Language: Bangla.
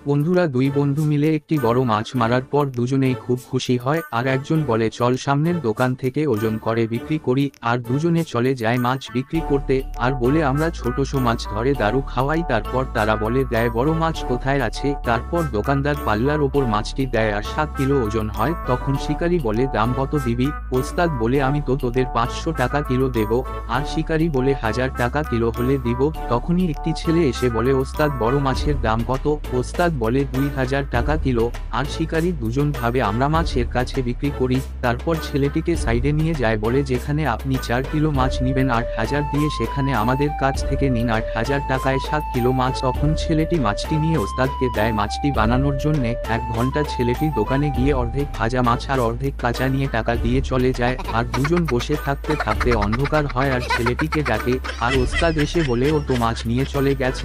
বন্ধুরা দুই বন্ধু মিলে একটি বড় মাছ মারার পর দুজনেই খুব খুশি হয় আর একজন বলে চল সামনের দোকান থেকে ওজন করে বিক্রি করি, আর দুজনে চলে যায় মাছ বিক্রি করতে আর বলে আমরা ছোটসো মাছ ধরে দারু খাওয়াই। তারপর তারা বলে দেয় বড় মাছ কোথায় আছে, তারপর দোকানদার পাল্লার ওপর মাছটি দেয় আর 7 কিলো ওজন হয়। তখন শিকারী বলে দাম কত দিবি? ওস্তাদ বলে আমি তো তোদের 500 টাকা কিলো দেব। আর শিকারী বলে 1000 টাকা কিলো হলে দিব। তখনই একটি ছেলে এসে বলে ওস্তাদ বড় মাছের দাম কত? ওস্তাদ বলে 2000 টাকা কিলো। আর শিকারী দুজন ভাবে আমরা মাছের কাছে বিক্রি করি। তারপর ছেলেটিকে সাইডে নিয়ে যায়, বলে যেখানে আপনি 4 কিলো মাছ নিবেন 8000 দিয়ে সেখানে আমাদের কাছ থেকে নিন 8000 টাকায় 7 কিলো মাছ। তখন ছেলেটি মাছটি নিয়ে ওস্তাদকে দেয় মাছটি বানানোর জন্যে 1 ঘন্টা। ছেলেটি দোকানে গিয়ে অর্ধেক ভাজা মাছ আর অর্ধেক কাঁচা নিয়ে টাকা দিয়ে চলে যায়। আর দুজন বসে থাকতে থাকতে অন্ধকার হয় আর ছেলেটিকে ডাকে, আর ওস্তাদ এসে বলে ও তো মাছ নিয়ে চলে গেছে।